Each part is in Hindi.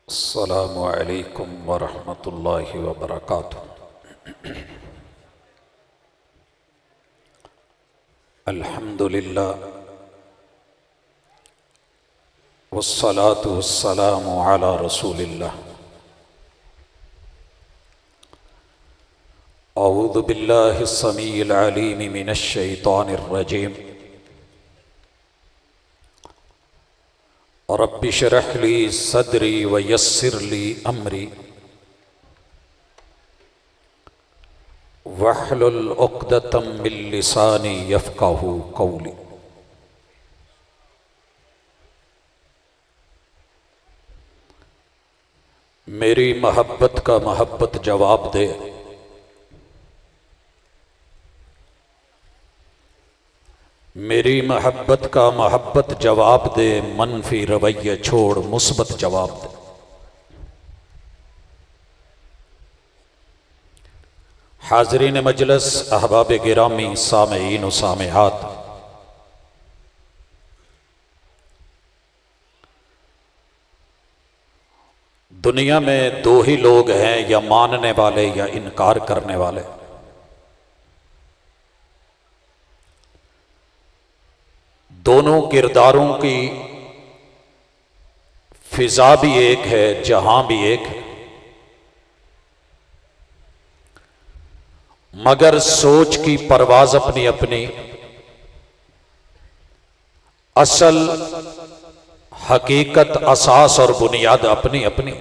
अस्सलामु अलैकुम वरहमतुल्लाहि वबरकातुहू। अल्हम्दुलिल्लाह वस्सलातु वस्सलामु अला रसूलिल्लाह। अऊज़ु बिल्लाहि अस्समीइल अलीम मिनश शैतानिर रजीम। रब्बि श्रह ली सदरी व यस्सिर ली अमरी वहलुल उक़दतम मिन लिसानी यफ़क़हू क़ौली। मेरी मोहब्बत का मोहब्बत जवाब दे, मेरी मोहब्बत का मोहब्बत जवाब दे, मनफी रवैये छोड़ मुस्बत जवाब दे। हाज़रीन मजलिस, अहबाब गिरामी, सामईन व सामिआत, दुनिया में दो ही लोग हैं, या मानने वाले या इनकार करने वाले। दोनों किरदारों की फिजा भी एक है, जहां भी एक है, मगर सोच की परवाज अपनी अपनी, असल हकीकत असास और बुनियाद अपनी अपनी।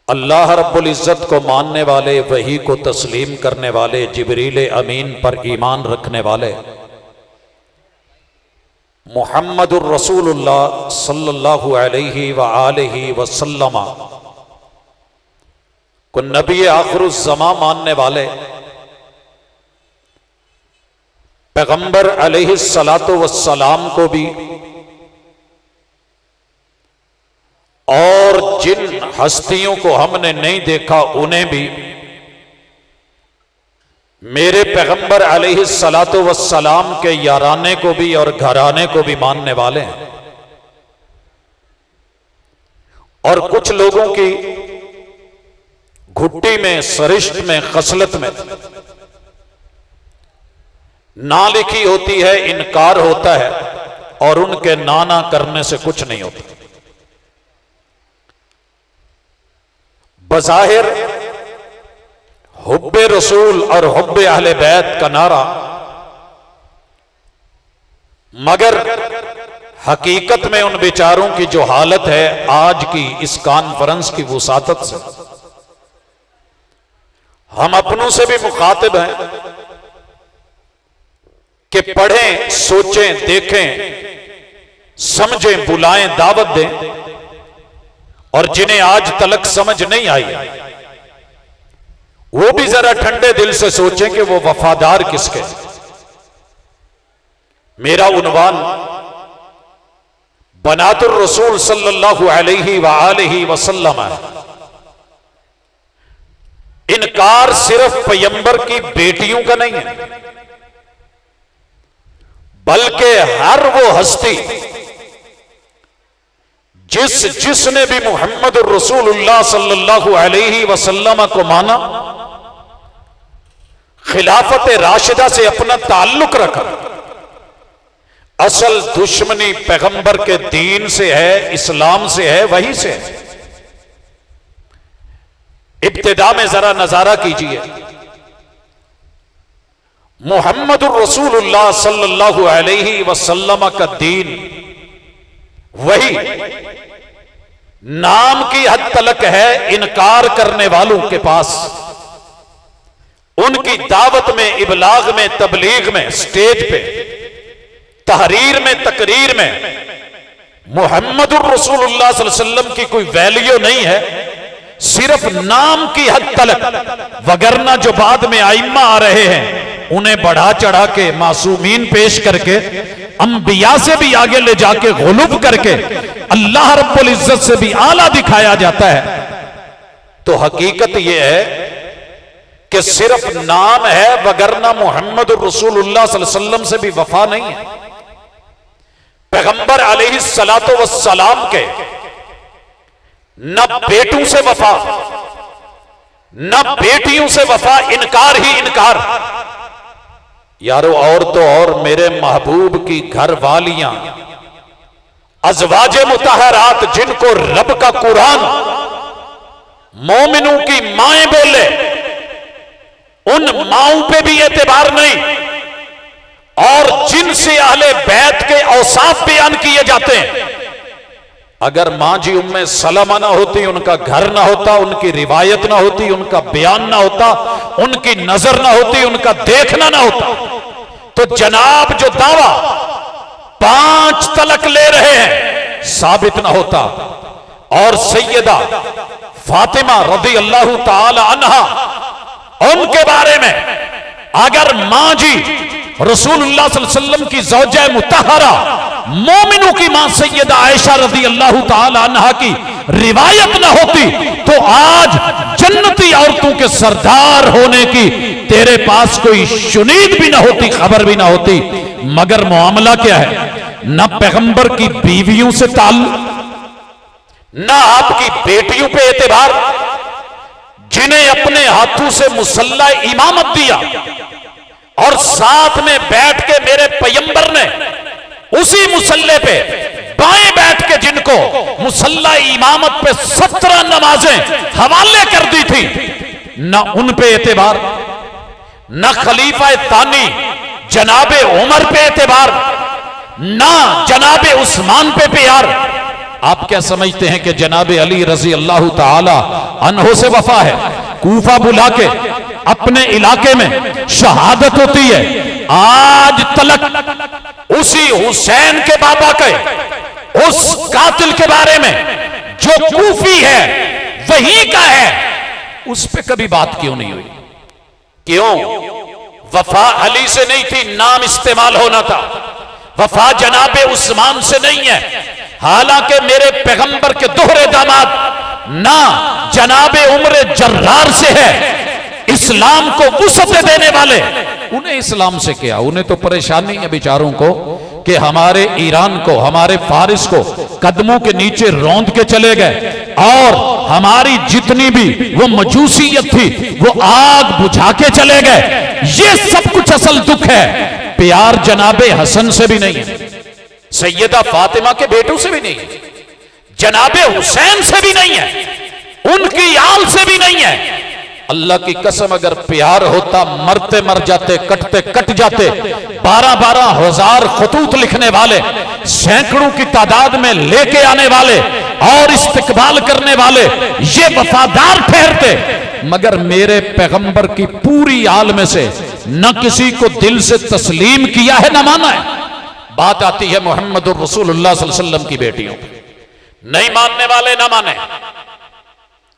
अल्लाह रब्बुल इज़्ज़त को मानने वाले, वही को तस्लीम करने वाले, जिब्रील अमीन पर ईमान रखने वाले, मुहम्मदुर रसूलुल्लाह सल्लल्लाहु अलैहि व आलिहि वसल्लम को नबी आखिरुज़ ज़मा मानने वाले, पैगंबर अलैहिस्सलातु वस्सलाम को भी, और जिन हस्तियों को हमने नहीं देखा उन्हें भी, मेरे पैगंबर अलैहिस्सलातु वस्सलाम के याराने को भी और घराने को भी मानने वाले हैं। और कुछ लोगों की घुट्टी में, सरिश्त में, खसलत में ना लिखी होती है, इनकार होता है, और उनके नाना करने से कुछ नहीं होता। बज़ाहिर हुब्बे रसूल और हुब्बे अहले बैत का नारा, मगर हकीकत में उन बेचारों की जो हालत है आज की इस कॉन्फ्रेंस की वसातत से, हम अपनों से भी मुखातिब हैं कि पढ़ें, सोचें, देखें, समझें, बुलाएं, दावत दें। और जिन्हें आज तलक समझ नहीं आई, वो भी जरा ठंडे दिल से सोचें कि वो वफादार किसके। मेरा उन्वान बनातुर रसूल सल्लल्लाहु अलैहि व आलिहि वसल्लम है। इनकार सिर्फ पैगंबर की बेटियों का नहीं है, बल्कि हर वो हस्ती जिसने भी मुहम्मद रसूलुल्लाह सल्लल्लाहु अलैहि वसल्लम को माना, खिलाफत राशिदा से अपना ताल्लुक रखा, असल दुश्मनी पैगंबर के दीन से है, इस्लाम से है, वही से है। इब्तिदा में जरा नजारा कीजिए, मुहम्मद रसूलुल्लाह सल्लल्लाहु अलैहि वसल्लम का दीन वही नाम की हद तलक है इनकार करने वालों के पास। उनकी दावत में, इबलाग में, तबलीग में, स्टेज पे, तहरीर में, तकरीर में मुहम्मदुर रसूलुल्लाह सल्लल्लाहु अलैहि वसल्लम की कोई वैल्यू नहीं है, सिर्फ नाम की हद तलक। वगरना जो बाद में आइम्मा आ रहे हैं, उन्हें बढ़ा चढ़ा के, मासूमीन पेश करके, अंबिया से भी आगे ले जाके, गुलूब करके, अल्लाह रब्बुल इज्जत से भी आला दिखाया जाता है। तो हकीकत यह है कि सिर्फ नाम है, वगरना मुहम्मद रसूलुल्लाह सल्लल्लाहु अलैहि वसल्लम से भी वफा नहीं है। पैगंबर अलैहिस्सलातो वस्सलाम के न बेटों से वफा न बेटियों से वफा, इनकार ही इनकार। यारो और तो और मेरे महबूब की घर वालियां अज़वाजे मुतहरात, जिनको रब का कुरान मोमिनों की माएं बोले, उन माओं पे भी एतबार नहीं, और जिनसे अहले बैत के औसाफ बयान किए जाते हैं। अगर मां जी उम्मे सलमा ना होती, उनका घर ना होता, उनकी रिवायत ना होती, उनका बयान ना होता, उनकी नजर ना होती, उनका देखना ना होता, तो जनाब जो दावा 5 तलक ले रहे हैं साबित ना होता। और सैयदा फातिमा रज़ी अल्लाह ताला अन्हा, उनके बारे में अगर मां जी रसूलुल्लाह सल्लल्लाहु अलैहि वसल्लम की ज़ौजा मुतहरा, मोमिनों की मां सैयदा आयशा रज़ी अल्लाह ताला अन्हा की रिवायत न होती, तो आज जन्नती औरतों के सरदार होने की तेरे पास कोई शुनीद भी ना होती, खबर भी ना होती। मगर मामला क्या है, न पैगंबर की बीवियों से ताल्लुक, न आपकी बेटियों पे एतबार, जिन्हें अपने हाथों से मुसल्ला इमामत दिया, और साथ में बैठ के मेरे पैगंबर ने उसी मुसल्ले पे बाएं बैठ के जिनको मुसल्ला इमामत पे 17 नमाजें हवाले कर दी थी, न उन पे एतबार, न खलीफा तानी जनाबे उमर पे एतबार, न जनाबे उस्मान पे प्यार। आप क्या समझते हैं कि जनाबे अली रजी अल्लाह ताला अन्हो से वफा है? कूफा बुला के अपने इलाके में शहादत होती है। आज तलक उसी हुसैन के बाबा के उस कातिल के बारे में जो कूफी है, वही का है, उस पे कभी बात क्यों नहीं हुई? क्यों? वफा अली से नहीं थी, नाम इस्तेमाल होना था। वफा जनाबे उस्मान से नहीं है, हालांकि मेरे पैगंबर के दोहरे दामाद ना जनाबे उम्र जर्रार से है। इस्लाम को वुसअत देने वाले, उन्हें इस्लाम से क्या, उन्हें तो परेशानी है बेचारों को कि हमारे ईरान को, हमारे फारिस को कदमों के नीचे रौंद के चले गए, और हमारी जितनी भी वो मजूसियत थी वो आग बुझा के चले गए। ये सब कुछ असल दुख है। प्यार जनाबे हसन से भी नहीं है, सैयदा फातिमा के बेटों से भी नहीं है, जनाबे हुसैन से भी नहीं है, उनकी आल से भी नहीं है। अल्लाह की कसम, अगर प्यार होता मरते मर जाते, कटते कट जाते। 12-12 हजार खतूत लिखने वाले, सैकड़ों की तादाद में लेके आने वाले और इस्तिकबाल करने वाले, ये वफादार ठहरते। मगर मेरे पैगंबर की पूरी आल में से न किसी को दिल से तस्लीम किया है, न माना है। बात आती है मुहम्मदुर रसूलुल्लाह सल्लल्लाहु अलैहि वसल्लम की बेटियों, नहीं मानने वाले ना माने,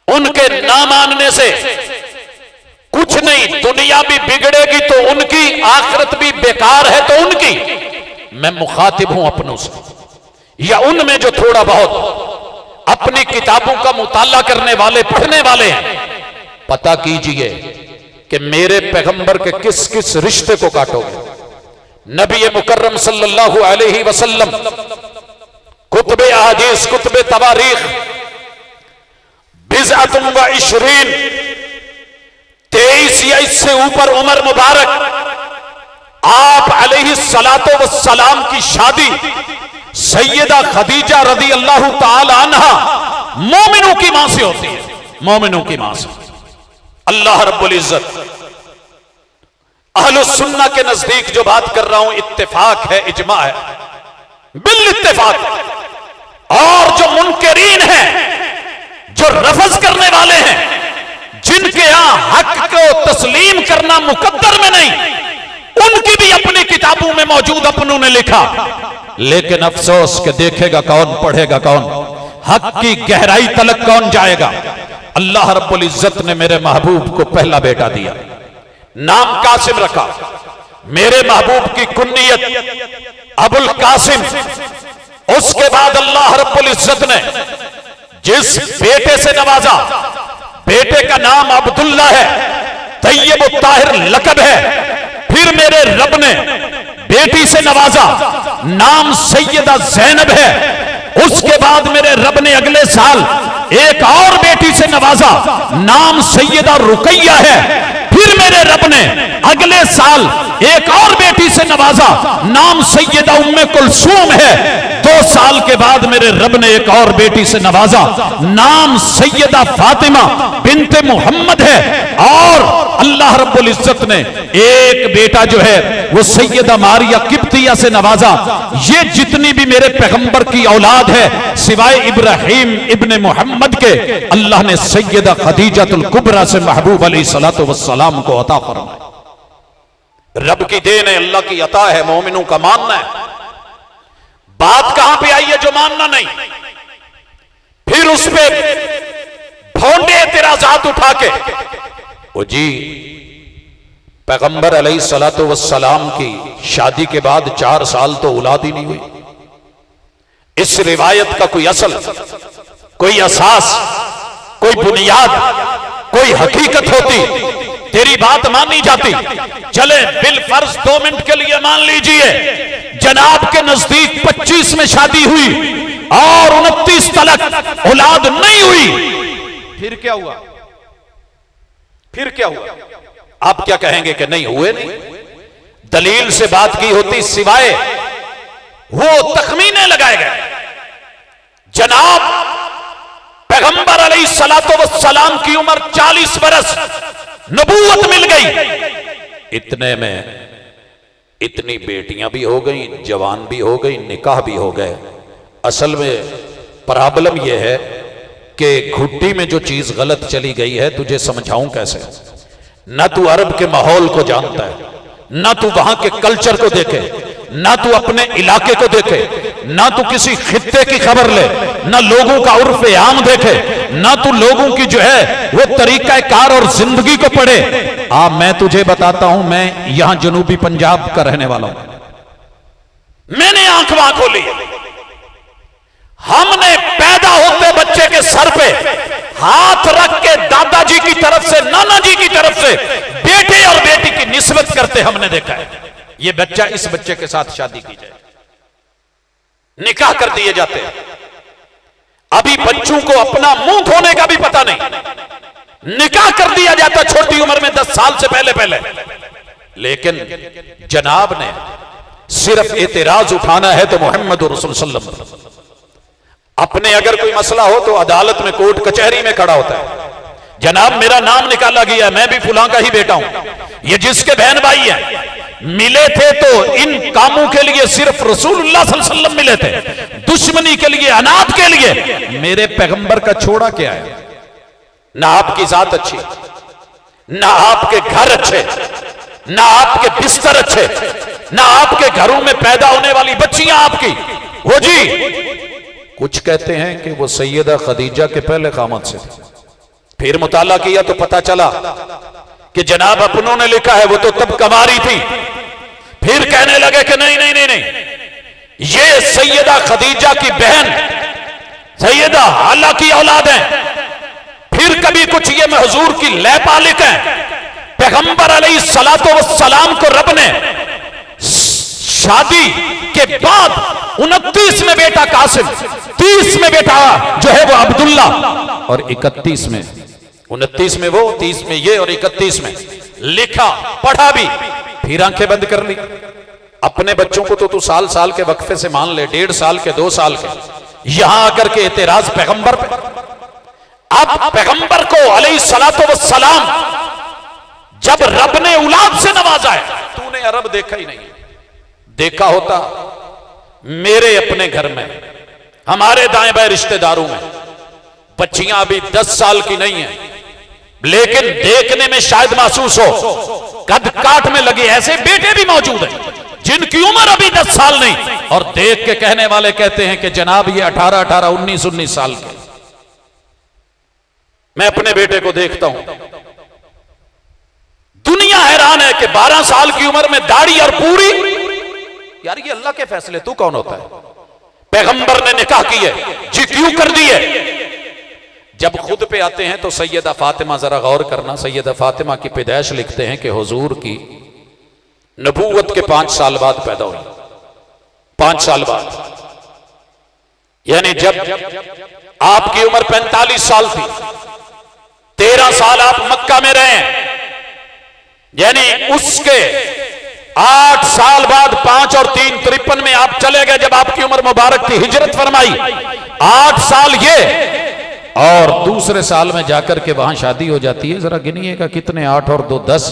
उनके ना मानने से कुछ नहीं। दुनिया भी बिगड़ेगी तो उनकी, आखिरत भी बेकार है तो उनकी। मैं मुखातिब हूं अपनों से, या उनमें जो थोड़ा बहुत अपनी किताबों का मुताला करने वाले, पढ़ने वाले हैं। पता कीजिए कि मेरे पैगंबर के किस किस रिश्ते को काटोगे। नबी मुकर्रम सल्लल्लाहु अलैहि वसल्लम, कुतुबे अहादीस, कुतुबे तवारीख, बिज़अतुन व 23 या इससे ऊपर उमर मुबारक, आप अलैहिस्सलातो वस्सलाम की शादी सैयदा खदीजा रज़ी अल्लाह ताला अन्हा मोमिनों की मां से होती है, मोमिनों की मां से। अल्लाह रब्बुल इज्जत अहलुस सुन्ना के नजदीक जो बात कर रहा हूं, इत्तेफाक है, इजमा है, बिल इत्तेफाक। और जो मुनकरीन है, जो रफज करने वाले हैं, जिनके यहां हक को तस्लीम करना मुकद्दर में नहीं, उनकी भी अपनी किताबों में मौजूद, अपनों ने लिखा। लेकिन अफसोस के देखेगा कौन, पढ़ेगा कौन, हक की गहराई तलक कौन जाएगा। अल्लाह रब्बुल इज्जत ने मेरे महबूब को पहला बेटा दिया, नाम कासिम रखा। मेरे महबूब की कुन्नियत अबुल कासिम। उसके बाद अल्लाह रब्बुल इज्जत ने जिस बेटे से नवाजा, बेटे का नाम अब्दुल्ला है, तैयब ताहिर लकब है। फिर मेरे रब ने बेटी से नवाजा, नाम सैयदा ज़ैनब है। उसके बाद मेरे रब ने अगले साल एक और बेटी से नवाजा, नाम सैयदा रुकैया है। फिर मेरे रब ने अगले साल एक और बेटी से नवाजा, नाम सैयदा उम्मे कुलसूम है। 2 साल के बाद मेरे रब ने एक और बेटी से नवाजा, नाम सैयदा फातिमा बिन्ते मोहम्मद है। और अल्लाह रब्बुल इज्जत ने एक बेटा जो है वो सैयदा मारिया किब्तिया से नवाजा। ये जितनी भी मेरे पैगंबर की औलाद है सिवाय इब्राहिम इब्ने मोहम्मद के, अल्लाह ने सैयदा खदीजतुल कुबरा से महबूब अलैहिस्सलातु वस्सलाम को अता फरमाया। रब की देन है, अल्लाह की अता है, मोमिनों का मानना है। बात कहां पे आई है जो मानना नहीं। फिर उस पे भौंडे एतराजात उठा के, ओ जी पैगंबर अलैहिस्सलातु वस्सलाम की शादी के बाद 4 साल तो औलाद ही नहीं हुई। इस रिवायत का कोई असल, कोई असास, कोई बुनियाद, कोई हकीकत होती, तेरी बात मानी जाती। चले बिल फर्ज 2 मिनट के लिए मान लीजिए जनाब के नजदीक 25 में शादी हुई और 29 तलक औलाद नहीं हुई। फिर क्या हुआ? फिर क्या हुआ? आप क्या कहेंगे कि नहीं हुए? नहीं, दलील से बात की होती, सिवाय वो तखमीने लगाए गए। जनाब पैगंबर अलैहिस्सलातु वस्सलाम की उम्र 40 बरस, नबूवत मिल गई। इतने में इतनी बेटियां भी हो गई, जवान भी हो गई, निकाह भी हो गए। असल में प्रॉब्लम यह है कि घुट्टी में जो चीज गलत चली गई है, तुझे समझाऊं कैसे? ना तू अरब के माहौल को जानता है, ना तू वहां के कल्चर को देखे, ना तू अपने इलाके को देखे, ना तू किसी खित्ते की खबर ले, ना लोगों का उर्फ आम देखे, ना तू लोगों की जो है वो तरीका कार और जिंदगी को पढ़े। मैं तुझे बताता हूं, मैं यहां जनूबी पंजाब का रहने वाला हूं। मैंने आंख वहां खोली, हमने पैदा होते बच्चे के सर पे हाथ रख के दादाजी की तरफ से, नाना जी की तरफ से बेटे और बेटी की निस्बत करते हमने देखा है। ये बच्चा इस बच्चे के साथ शादी की जाए, निकाह कर दिए जाते हैं। अभी बच्चों को अपना मुंह धोने का भी पता नहीं, निकाह कर दिया जाता छोटी उम्र में 10 साल से पहले। लेकिन जनाब ने सिर्फ एतराज उठाना है तो मोहम्मद रसूल सल्लल्लाहु अलैहि वसल्लम अपने अगर कोई मसला हो तो अदालत में, कोर्ट कचहरी में खड़ा होता है। जनाब मेरा नाम निकाला गया, मैं भी फुलां का ही बेटा हूं। ये जिसके बहन भाई हैं मिले थे तो इन कामों के लिए सिर्फ रसूलुल्लाह सल्लल्लाहु अलैहि वसल्लम मिले थे, दुश्मनी के लिए, अनाथ के लिए मेरे पैगंबर का छोड़ा क्या है? ना आपकी जात अच्छी, ना आपके घर अच्छे, ना आपके बिस्तर अच्छे, ना आपके घरों में पैदा होने वाली बच्चियां आपकी। वो जी कुछ कहते हैं कि वो सैयदा खदीजा के पहले खामद से थे। फिर मुताला किया तो पता चला कि जनाब अपनों ने लिखा है वो तो तब कमारी थी। फिर कहने लगे कि नहीं नहीं नहीं नहीं, ये सैयदा खदीजा की बहन सैयदा हाला की औलाद है। फिर कभी कुछ ये हुजूर की लैपालिक है। पैगंबर अलैहिस्सलातु वस्सलाम को रब ने शादी के बाद 29 में बेटा कासिम, 30 में बेटा जो है वो अब्दुल्ला और 31 में, 29 में वो, 30 में ये और 31 में लिखा पढ़ा भी। फिर आंखें बंद कर ली। अपने बच्चों को तो तू साल साल के वक्फे से मान ले, 1.5 साल के, 2 साल के, यहां आकर के एतराज पैगंबर पे। अब पैगंबर को अलैहिस्सलातु वस्सलाम जब रब ने औलाद से नवाजा है, तूने अरब देखा ही नहीं। देखा होता मेरे अपने घर में, हमारे दाएं बाएं रिश्तेदारों में बच्चियां अभी 10 साल की नहीं है, लेकिन देखने में शायद महसूस हो कद काठ में लगे ऐसे बेटे भी मौजूद हैं जिनकी उम्र अभी 10 साल नहीं, और देख के कहने वाले कहते हैं कि जनाब ये 18-18, 19-19 साल के। मैं अपने बेटे को देखता हूं, दुनिया हैरान है कि 12 साल की उम्र में दाढ़ी और पूरी। यार ये अल्लाह के फैसले, तू कौन होता है? पैगंबर ने निकाह की है जी, क्यों कर दिए? जब खुद पे आते हैं तो सैयदा फातिमा, जरा गौर करना, सैयदा फातिमा की पैदाइश लिखते हैं कि हुजूर की नबूवत के 5 साल बाद पैदा हुई। 5 साल बाद, यानी जब आपकी उम्र 45 साल थी, 13 साल आप मक्का में रहे, यानी उसके 8 साल बाद 5 और 3 53 में आप चले गए जब आपकी उम्र मुबारक थी, हिजरत फरमाई। 8 साल ये, और दूसरे साल में जाकर के वहां शादी हो जाती है। जरा गिनिएगा कितने, 8 और 2 10।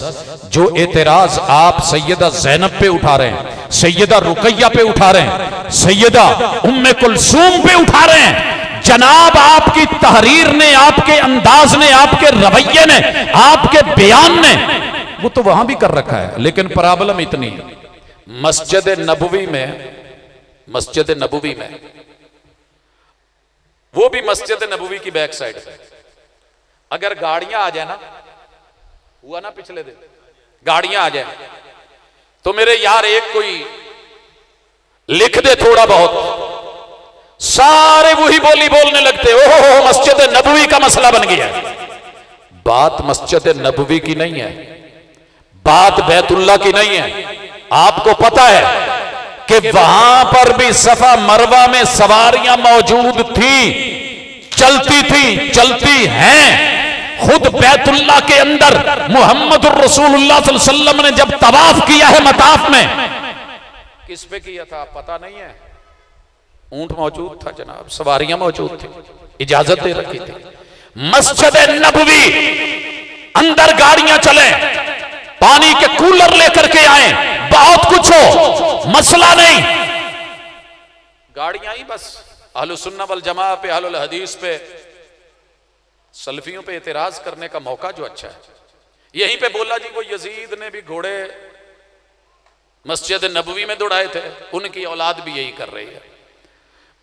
जो एतराज आप सैयदा ज़ैनब पे उठा रहे हैं, सैयदा रुकैया पे उठा रहे हैं, सैयदा उम्मे कुलसूम पे उठा रहे हैं, जनाब आपकी तहरीर ने, आपके अंदाज ने, आपके रवैये ने, आपके बयान ने, वो तो वहां भी कर रखा है। लेकिन प्रॉब्लम इतनी है, मस्जिद नबवी में, वो भी मस्जिद नबवी की बैक साइड पे, अगर गाड़ियां आ जाए ना, हुआ ना पिछले दिन, गाड़ियां आ जाए तो मेरे यार एक कोई लिख दे थोड़ा बहुत, सारे वही बोली बोलने लगते, ओहो मस्जिद नबवी का मसला बन गया। बात मस्जिद नबवी की नहीं है, बात बैतुल्ला की नहीं है। आपको पता है कि वहां पर भी सफा मरवा में सवारियां मौजूद थी, चलती थी, चलती हैं। खुद बैतुल्ला के अंदर मुहम्मद रसूलुल्लाह सल्लल्लाहु अलैहि वसल्लम ने जब तवाफ किया है मताफ में, किस पे किया था पता नहीं है, ऊंट मौजूद था जनाब, सवारियां मौजूद थी, इजाजत दे रखी थी। मस्जिद नबवी अंदर गाड़ियां चले, पानी के कूलर लेकर के आए, बहुत कुछ हो, मसला नहीं, गाड़ियां ही बस। अहलुस सुन्ना वल जमा पे, अहलुल हदीस पे, सल्फियों पे एतराज करने का मौका जो अच्छा है। यहीं पे बोला जी वो यजीद ने भी घोड़े मस्जिद नबवी में दौड़ाए थे, उनकी औलाद भी यही कर रही है।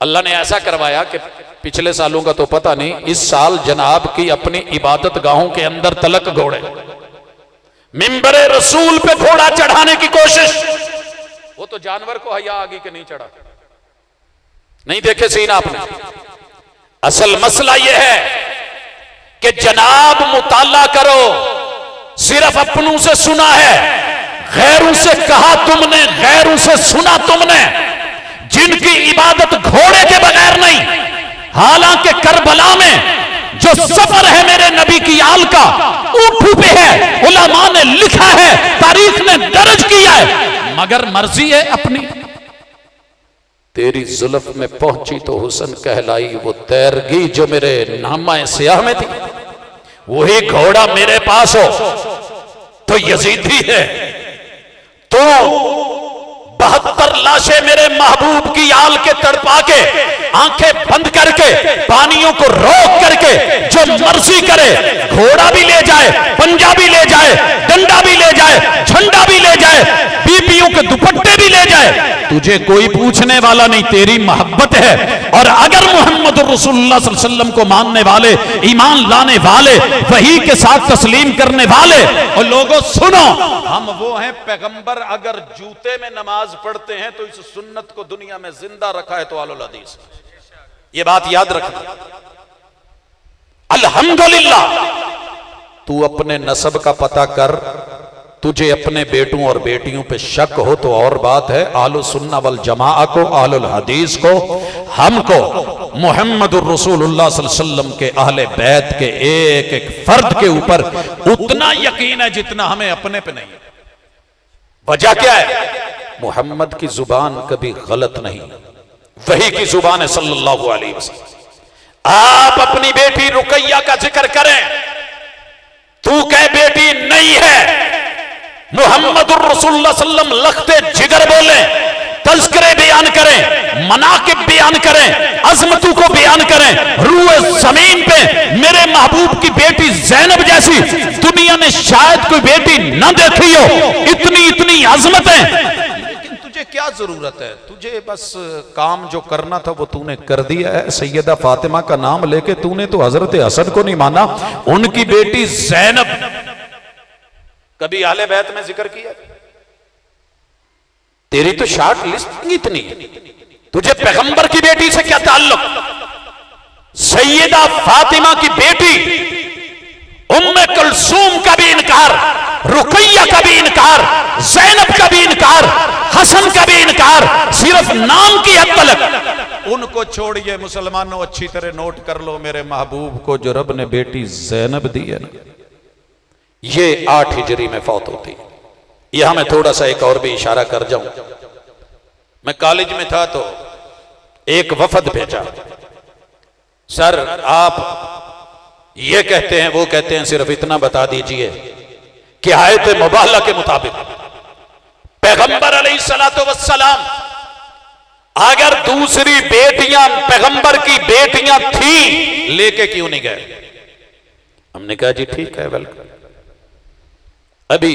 अल्लाह ने ऐसा करवाया कि पिछले सालों का तो पता नहीं, इस साल जनाब की अपनी इबादत गाहों के अंदर तलक घोड़े, मिंबरे रसूल पे घोड़ा चढ़ाने की कोशिश। वो तो जानवर को हया आगे के नहीं चढ़ा, नहीं देखे सीन आपने। असल मसला यह है कि जनाब मुताला करो, सिर्फ अपनों से सुना है, गैरों से कहा तुमने, गैरों से सुना तुमने, जिनकी इबादत घोड़े के बगैर नहीं। हालांकि करबला में जो सफर है मेरे नबी की आल का, ऊँट पे है, उलमा ने लिखा है, तारीख ने दर्ज किया है, मगर मर्जी है अपनी। तेरी जुल्फ में पहुंची तो हुसन कहलाई वो तैरगी जो मेरे नामा सियाह में थी। वही घोड़ा मेरे पास हो तो यजीदी है, तो 72 लाशें मेरे महबूब की आल के तड़पा के, आंखें बंद करके, पानियों को रोक करके जो मर्जी करे, घोड़ा भी ले जाए, पंजा भी ले जाए, डंडा भी ले जाए, झंडा भी ले जाए, बीबियों के दुपट्टे भी ले जाए, तुझे कोई पूछने वाला नहीं, तेरी मोहब्बत है। और अगर मोहम्मद रसूलुल्लाह सल्लल्लाहु अलैहि वसल्लम को मानने वाले, ईमान लाने वाले, वही के साथ तस्लीम करने वाले, और लोगों सुनो, हम वो हैं पैगंबर अगर जूते में नमाज पढ़ते हैं तो इस सुन्नत को दुनिया में जिंदा रखा है तो आलुल हदीस। ये बात याद रखना। अल्हम्दुलिल्लाह, तू अपने नस्ब का पता कर, तुझे अपने बेटों और बेटियों पे शक हो तो और बात है। आलुस सुन्ना वल जमाआ को, आलुल हदीस को, हमको मुहम्मदुर रसूलुल्लाह सल्लल्लाहु अलैहि वसल्लम के अहले बैत के एक एक फर्द के ऊपर उतना यकीन है जितना हमें अपने पे नहीं। वजह क्या है? मोहम्मद की जुबान कभी गलत नहीं, वही की जुबान है सल्लल्लाहु अलैहि वसल्लम। आप अपनी बेटी रुकैया का जिक्र करें, तू कह बेटी नहीं है, मुहम्मदुर रसूलुल्लाह सल्लल्लाहु अलैहि वसल्लम लखते जिगर बोले, तज़किरे बयान करें, मनाकिब बयान करें, अज़मतों को बयान करें, रूए जमीन पे मेरे महबूब की बेटी ज़ैनब जैसी दुनिया ने शायद कोई बेटी न देखी हो, इतनी इतनी अज़मतें। लेकिन तुझे क्या जरूरत है? तुझे बस काम जो करना था वो तूने कर दिया है। सैयदा फातिमा का नाम लेके तूने तो हजरत हसन को नहीं माना, उनकी बेटी ज़ैनब कभी आले बैत में जिक्र किया? तेरी तो शॉर्ट लिस्ट इतनी, तुझे पैगंबर की बेटी से क्या ताल्लुक? सैयदा फातिमा की बेटी उम्मे कुलसूम का भी इनकार रुकैया का भी इनकार, ज़ैनब का भी इनकार, हसन का भी इनकार, सिर्फ नाम की हद तलक। उनको छोड़िए मुसलमानों, अच्छी तरह नोट कर लो, मेरे महबूब को जो रब ने बेटी ज़ैनब दी है ना, ये 8 हिजरी में फौत होती। यहां मैं थोड़ा सा एक और भी इशारा कर जाऊं। मैं कॉलेज में था तो एक वफद भेजा, सर आप ये कहते हैं वो कहते हैं, सिर्फ इतना बता दीजिए कि आयत मुबाला के मुताबिक पैगंबर अलैहिस्सलातु वस्सलाम अगर दूसरी बेटियां पैगंबर की बेटियां थी, लेके क्यों नहीं गए? हमने कहा जी ठीक है, वेलकम। अभी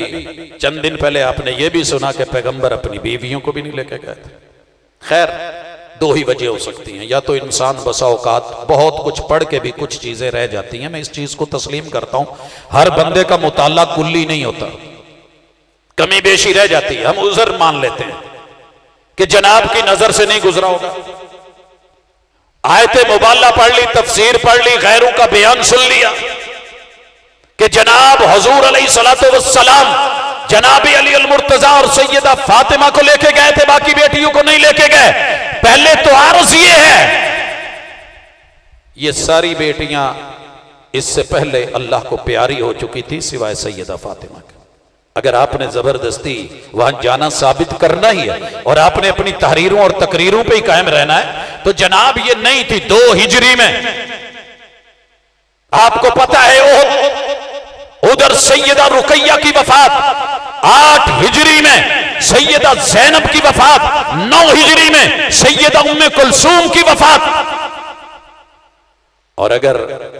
चंद दिन पहले आपने ये भी सुना कि पैगंबर अपनी बीवियों को भी नहीं लेके गए थे। खैर, 2 ही वजह हो सकती हैं, या तो इंसान बसा औकात बहुत कुछ पढ़ के भी कुछ चीजें रह जाती हैं। मैं इस चीज को तस्लीम करता हूं, हर बंदे का मुताला कुल्ली नहीं होता, कमी बेशी रह जाती है। हम उज़र मान लेते हैं कि जनाब की नजर से नहीं गुजरा होगा। आयत मुबाला पढ़ ली, तफसीर पढ़ ली, गैरों का बयान सुन लिया कि जनाब हुजूर अलैहिस्सलातु वस्सलाम जनाब अली अल मुर्तजा और सैयदा फातिमा को लेके गए थे, बाकी बेटियों को नहीं लेके गए। पहले तो अर्ज ये है, ये सारी बेटियां इससे पहले अल्लाह को प्यारी हो चुकी थी सिवाय सैयदा फातिमा के। अगर आपने जबरदस्ती वहां जाना साबित करना ही है और आपने अपनी तहरीरों और तकरीरों पे ही कायम रहना है, तो जनाब ये नहीं थी 2 हिजरी में। आपको पता है उधर सैयदा रुकैया की वफात 8 हिजरी में, सैयदा ज़ैनब की वफात 9 हिजरी में, सैयदा उम्मे कुलसूम की वफात। और अगर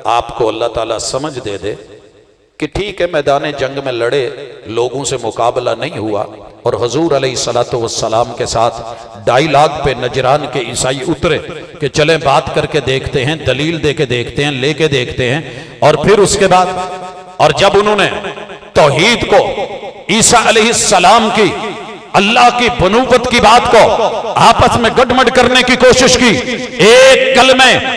आपको अल्लाह ताला समझ दे दे कि ठीक है मैदान जंग में लड़े लोगों से मुकाबला नहीं हुआ और हुजूर अलैहिस्सलातु वस्सलाम के साथ डायलॉग पे नजरान के ईसाई उतरे कि चले बात करके देखते हैं, दलील दे के देखते हैं, लेके देखते हैं, और फिर उसके बाद और जब उन्होंने तौहीद को, ईसा अलैहिस्सलाम की, अल्लाह की बनुवत की बात को आपस में गड़बड़ करने की कोशिश की, एक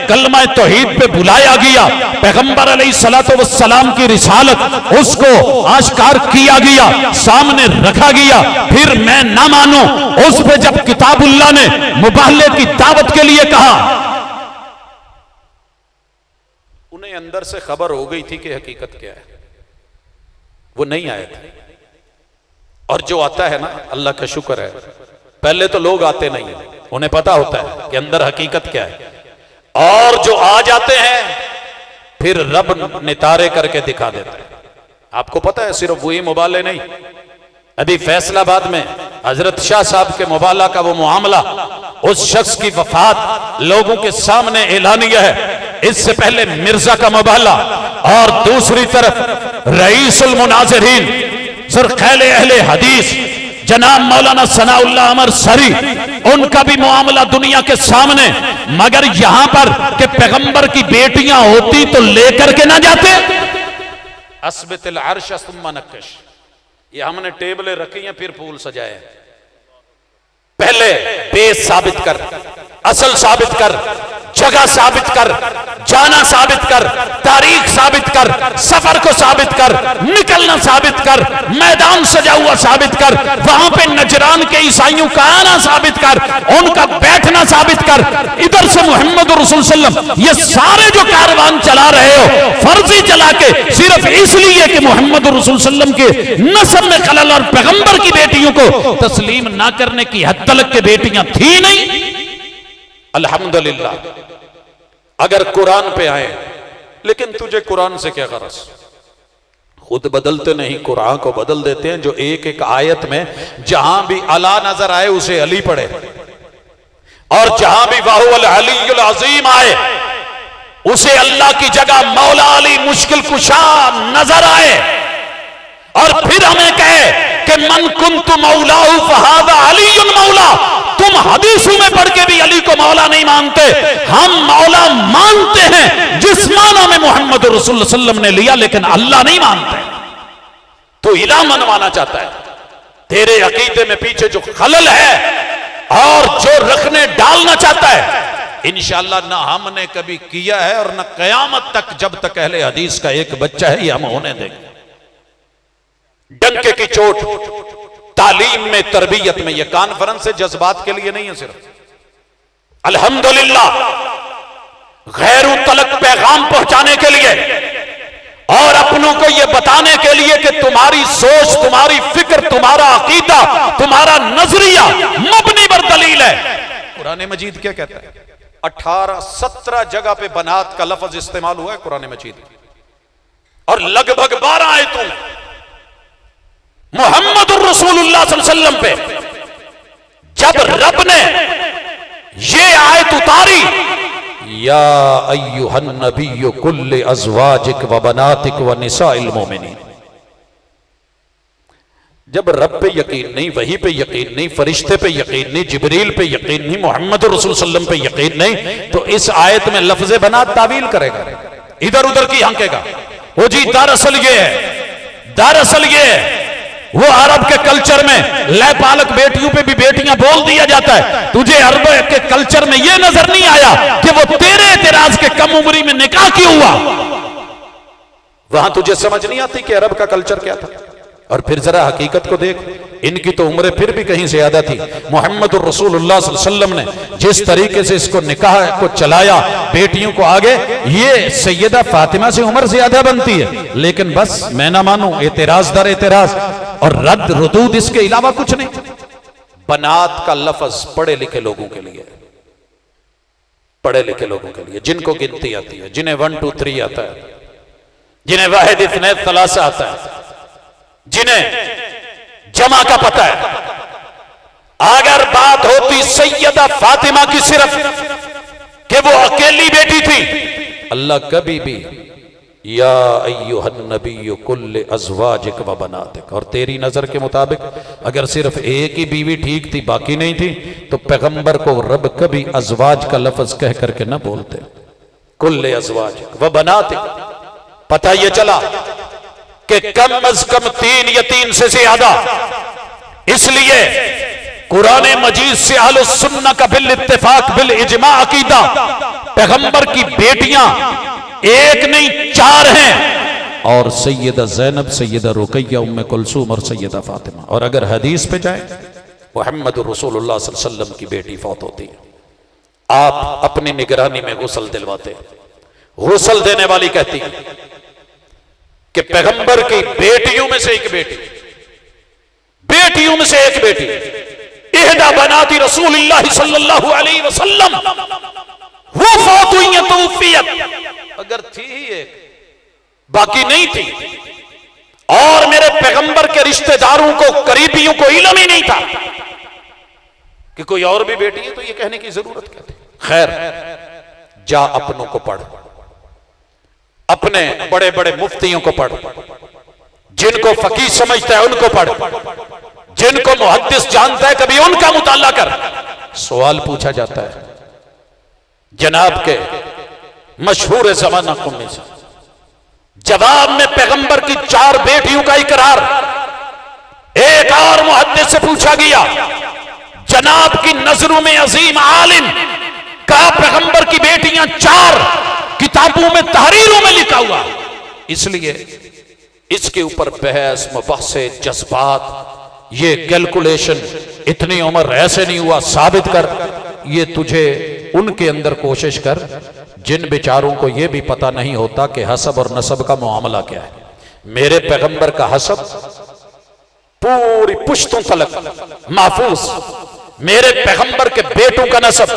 कलमा तौहीद पे बुलाया गया, पैगंबर अलैहिस्सलातु वस्सलाम की रिसालत उसको आश्कार किया गया, सामने रखा गया, फिर मैं ना मानूं उस पे जब किताबुल्लाह ने मुबाहले की दावत के लिए कहा, उन्हें अंदर से खबर हो गई थी कि हकीकत क्या है, वो नहीं आए थे। और जो आता है ना, अल्लाह का शुक्र है, पहले तो लोग आते नहीं है, उन्हें पता होता है कि अंदर हकीकत क्या है, और जो आ जाते हैं फिर रब नितारे करके दिखा देते हैं। आपको पता है सिर्फ वही मुबाले नहीं, अभी फैसलाबाद में हजरत शाह साहब के मुबाला का वो मामला, उस शख्स की वफात लोगों के सामने ऐलानिया है। इससे पहले मिर्जा का मुबाला, और दूसरी तरफ रईसुल मुनाज़िरीन सरखैले अहले हदीस जनाब मौलाना सनाउल्लाह अमर सरी, उनका भी मामला दुनिया के सामने। मगर यहां पर कि पैगंबर की बेटियां होती तो लेकर के ना जाते। अस्बितिल अर्श सुम्मा नक्कश, ये हमने टेबलें रखी हैं फिर फूल सजाए। पहले बेस साबित कर, असल साबित कर, जगह साबित कर, जाना साबित कर, तारीख साबित कर, सफर को साबित कर, निकलना साबित कर, मैदान सजा हुआ साबित कर, वहां पे नजरान के ईसाइयों का आना साबित कर, उनका बैठना साबित कर। इधर से मोहम्मद रसूल सल्लल्लाहु, ये सारे जो कारवान चला रहे हो फर्जी चला के, सिर्फ इसलिए कि मोहम्मद रसूल सल्लल्लाहु के नस्ब में खलल और पैगंबर की बेटियों को तस्लीम ना करने की हद तक के बेटियां थी नहीं। अल्हम्दुलिल्लाह, अगर कुरान पे आए, लेकिन तुझे कुरान से क्या गरज? खुद बदलते नहीं, कुरान को बदल देते हैं। जो एक एक आयत में जहां भी अला नजर आए उसे अली पढ़े, और जहां भी वाहुल अलीयुल अजीम आए उसे अल्लाह की जगह मौला अली मुश्किल कुशा नजर आए, और फिर हमें कहे कि मन कुन्तु मौलाहु फहादा अलीयुन मौला। तुम हदीसों में पढ़ के भी अली को मौला नहीं मानते, हम मौला मानते हैं जिस माना में मोहम्मद रसूल सल्लल्लाहु अलैहि वसल्लम ने लिया, लेकिन अल्लाह नहीं मानते। तो इला मनवाना चाहता है, तेरे अकीदे में पीछे जो खलल है और जो रखने डालना चाहता है, इंशाअल्लाह ना हमने कभी किया है और ना कयामत तक, जब तक अहले हदीस का एक बच्चा है, ये हम होने देंगे। डंके की चोट, तालीम में, तरबियत में। यह कॉन्फ्रेंस से जज्बात के लिए नहीं है सिर्फ। अल्हम्दुलिल्लाह गैरू तलक पैगाम पहुंचाने के लिए और अपनों को यह बताने के लिए कि तुम्हारी सोच, तुम्हारी फिक्र, तुम्हारा अकीदा, तुम्हारा नजरिया मबनी पर दलील है। कुरान मजीद क्या कहता है? 18-17 जगह पे बनात का लफ्ज इस्तेमाल हुआ है कुरान मजीद में, और लगभग 12 आयतों में मुहम्मदुर रसूलुल्लाह सल्लल्लाहु अलैहि वसल्लम पे जब रब ने ये आयत उतारी, या अय्युहन नबिय्यु कुल्लि अज़वाजिक व बनातिक व निसाइल मोमिनीन, जब रब पे यकीन नहीं, वही पे यकीन नहीं, फरिश्ते पे यकीन नहीं, जिब्रील पे यकीन नहीं, मोहम्मद रसूल सल्लल्लाहु अलैहि वसल्लम पे यकीन नहीं, तो इस आयत में लफ्ज़े बनात तावील करेगा, इधर उधर की हंकेगा। वो जी दरअसल ये है, दरअसल ये है। वो अरब के कल्चर में लैपालक बेटियों पे भी बेटियां बोल दिया जाता है। तुझे अरब के कल्चर में यह नजर नहीं आया कि वो तेरे एतराज के कम उम्री में निकाह क्यों हुआ? वहां तुझे समझ नहीं आती कि अरब का कल्चर क्या था। और फिर जरा हकीकत को देख, इनकी तो उम्रें फिर भी कहीं ज्यादा थी। मोहम्मद रसूलुल्लाह सल्लल्लाहु अलैहि वसल्लम ने जिस तरीके से इसको निकाह को चलाया, बेटियों को आगे, ये सैयदा फातिमा से उम्र ज्यादा बनती है, लेकिन बस मैं ना मानूं, एतराज दर एतराज और रद्द रुदूद, इसके अलावा कुछ नहीं। बनात का लफ्ज पढ़े लिखे लोगों के लिए, पढ़े लिखे लोगों के लिए, जिनको गिनती आती है, जिन्हें 1 2 3 आता है, जिन्हें वाहिद इत्नैन सलासा आता है, जिन्हें जमा का पता है। अगर बात होती सैयदा फातिमा की सिर्फ कि वो अकेली बेटी थी, अल्लाह कभी भी या अय्युहन नबिय्यु कुल्लि अज़वाजिक व बनातिक, और तेरी नजर के मुताबिक अगर सिर्फ एक ही बीवी ठीक थी, बाकी नहीं थी, तो पैगंबर को रब कभी अज़वाज का लफ्ज कह करके ना बोलते, कुल्लि अज़वाजिक व बनातिक। पता यह चला कि कम अज कम 3 या 3 से ज्यादा, इसलिए कुरान मजीद से अहले सुन्नह का बिल इत्तिफाक बिल इजमा अकीदा, पैगंबर की बेटियां एक नहीं 4 हैं, और सैयदा ज़ैनब, सैयदा रुकैया, उम्मे कुलसूम और सैयदा फातिमा। और अगर हदीस पे जाए, मुहम्मद रसूलुल्लाह सल्लल्लाहु अलैहि वसल्लम की बेटी फौत होती है, आप अपनी निगरानी में गुस्ल दिलवाते, गुस्ल देने वाली कहती है कि पैगंबर की बेटियों में से एक बेटी, बेटियों में से एक बेटी, इहदा बनाती रसूलुल्लाह सल्लल्लाहु अलैहि वसल्लम, वो फौत हुई है, तौफियत अगर थी ही एक, बाकी नहीं थी, और मेरे पैगंबर के रिश्तेदारों को, करीबियों को इल्म ही नहीं था कि कोई और भी बेटी है, तो ये कहने की जरूरत क्या थी? खैर, जा अपनों को पढ़, अपने बड़े बड़े मुफ्तियों को पढ़, जिनको फकीह समझता है उनको पढ़, जिनको मुहद्दिस जानता है कभी उनका मुताला कर। सवाल पूछा जाता है जनाब के मशहूर ज़माना में से, जवाब में पैगंबर की 4 बेटियों का इकरार। एक और मुहद्दिस से पूछा गया, जनाब की नजरों में अजीम आलिम का पैगंबर की बेटियां 4 किताबों में, तहरीरों में लिखा हुआ, इसलिए इसके ऊपर बहस, मुबाहसे, जज्बात, ये कैलकुलेशन, इतनी उम्र ऐसे नहीं हुआ, साबित कर। ये तुझे उनके अंदर कोशिश कर जिन बेचारों को यह भी पता नहीं होता कि हसब और नसब का मामला क्या है। मेरे पैगंबर का हसब पूरी पुश्तों तलक महफूज, मेरे पैगंबर के बेटों का नसब,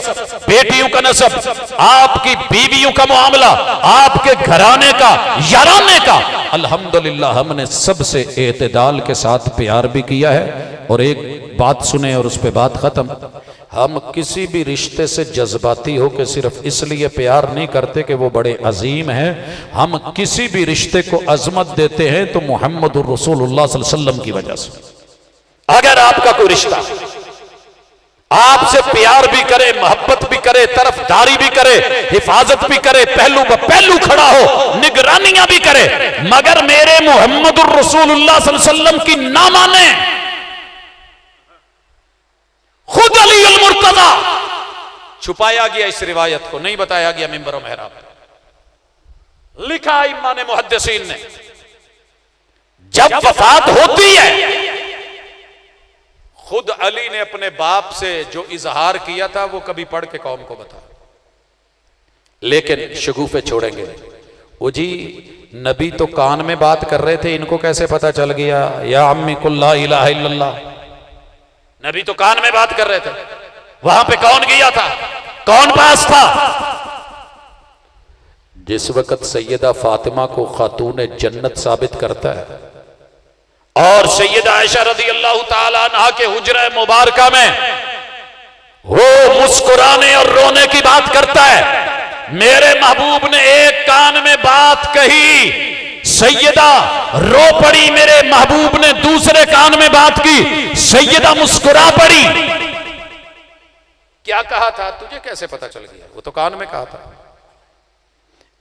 बेटियों का नसब, आपकी बीवियों का मामला, आपके घराने का, याराने का, अल्हम्दुलिल्लाह हमने सबसे एतदाल के साथ प्यार भी किया है। और एक बात सुने और उस पर बात खत्म, हम किसी भी रिश्ते से जज्बाती हो के सिर्फ इसलिए प्यार नहीं करते कि वो बड़े अजीम हैं। हम किसी भी रिश्ते को अजमत देते हैं तो मुहम्मदुर रसूलुल्लाह सल्लल्लाहु अलैहि वसल्लम की वजह से। अगर आपका कोई रिश्ता आपसे प्यार भी करे, मोहब्बत भी करे, तरफदारी भी करे, हिफाजत भी करे, पहलू ब पहलू खड़ा हो, निगरानियां भी करे, मगर मेरे मुहम्मदुर रसूलुल्लाह सल्लल्लाहु अलैहि वसल्लम की ना माने, खुद अली अल मुर्तजा, छुपाया गया इस रिवायत को, नहीं बताया गया मिंबर मेहराब, लिखा इमाम मुहद्दिसीन ने, जब वफात होती है, खुद अली ने अपने बाप से जो इजहार किया था वो कभी पढ़ के कौम को बता, लेकिन शगुफे छोड़ेंगे। वो जी नबी तो कान में बात कर रहे थे, इनको कैसे पता चल गया? या अम्मी कुल ला इलाहा इल्लल्लाह, नबी तो कान में बात कर रहे थे, वहां पे कौन गया था, कौन पास था? जिस वक्त सैयदा फातिमा को खातून जन्नत साबित करता है और सैयदा आयशा रज़ी अल्लाह ताला अन्हा के हुजरा मुबारका में वो मुस्कुराने और रोने की बात करता है, मेरे महबूब ने एक कान में बात कही, सैयदा रो पड़ी, मेरे महबूब ने दूसरे कान में बात की, सैयदा मुस्कुरा पड़ी। क्या कहा था? तुझे कैसे पता चल गया? वो तो कान में कहा था।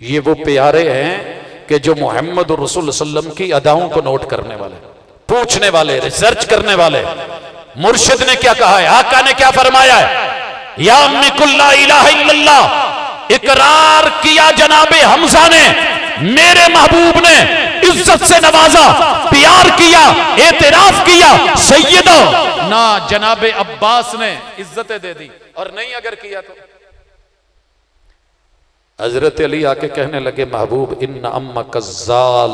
ये वो प्यारे हैं कि जो मोहम्मद रसूल सल्लम की अदाओं को नोट करने वाले, पूछने वाले, रिसर्च करने वाले। मुर्शिद ने क्या कहा है, आका ने क्या फरमाया है? या अम्मी कुल ला इलाहा इल्लल्लाह, इकरार किया जनाबे हमजा ने, मेरे महबूब ने इज्जत से नवाजा, प्यार किया, एतराफ किया, सैयदा ना जनाबे अब्बास ने इज्जतें दे दी, और नहीं अगर किया तो हजरत अली आके कहने लगे, महबूब इन्ना अम्मा कज़्ज़ाल,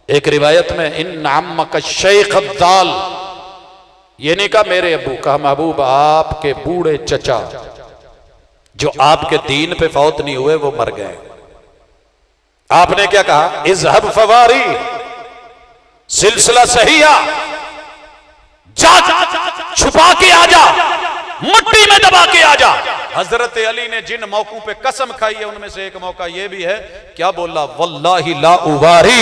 एक रिवायत में इन्ना अम्मा का शेख अब्दाल, ये नहीं कहा मेरे अबू, कहा महबूब आपके बूढ़े चचा जो आपके दीन पे फौत नहीं हुए वो मर गए। आपने क्या कहा? इज़हब फवारी सिलसिला सहिया, जा छुपा के आ जा, मिट्टी में दबा के आ जा। हजरत अली ने जिन मौकों पे कसम खाई है उनमें से एक मौका यह भी है, क्या बोला? वल्लाही ला उबारी,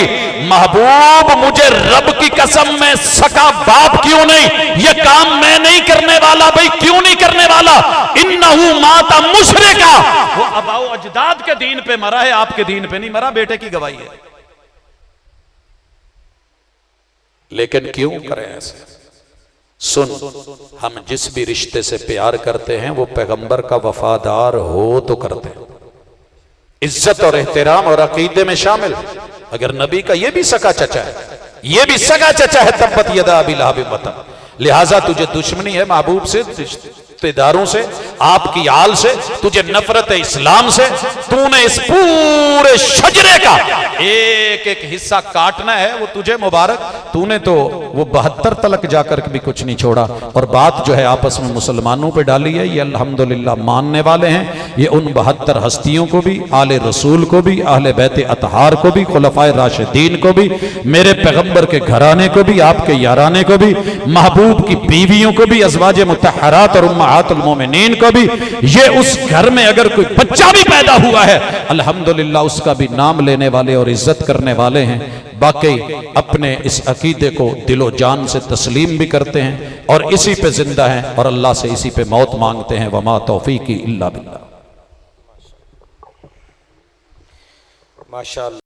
महबूब मुझे रब की कसम में सका बाप क्यों नहीं, ये काम मैं नहीं करने वाला। भाई क्यों नहीं करने वाला? इन्नहु माता मुशरिका, वो अबाओ अजदाद के दीन पे मरा है, आपके दीन पे नहीं मरा, बेटे की गवाही है। लेकिन क्यों करें ऐसे? सुन, हम जिस भी रिश्ते से प्यार करते हैं वो पैगंबर का वफादार हो तो करते हैं, इज्जत और एहतराम और अकीदे में शामिल। अगर नबी का ये भी सगा चचा है, ये भी सगा चचा है, तब्बत यदा अबी लहब वतन, लिहाजा तुझे दुश्मनी है महबूब से, रिश्तेदारों से, आपकी आल से, तुझे नफरत है इस्लाम से। तूने इस पूरे शजरे का एक एक हिस्सा काटना है, वो तुझे मुबारक। तूने तो वो 72 तलक जाकर भी कुछ नहीं छोड़ा। और बात जो है आपस में मुसलमानों पे डाली है, ये अल्हम्दुलिल्लाह मानने वाले हैं। ये उन 72 हस्तियों को भी, आले रसूल को भी, अहले बैत अतहार को भी, खुलफाए राशिदीन को भी, मेरे पैगंबर के घराने को भी, आपके याराने को भी, महबूब की बीवियों को भी, अज़वाज मुतहरात और उम्महातुल मोमिनीन को भी। ये उस घर में अगर कोई बच्चा भी पैदा हुआ है, अल्हम्दुलिल्लाह उसका भी नाम लेने वाले और इज्जत करने वाले हैं। बाकी अपने इस अकीदे को दिलो जान से तस्लीम भी करते हैं और इसी पे जिंदा हैं और अल्लाह से इसी पे मौत मांगते हैं। वमा तौफीकी इल्ला बिल्लाह। माशाअल्लाह।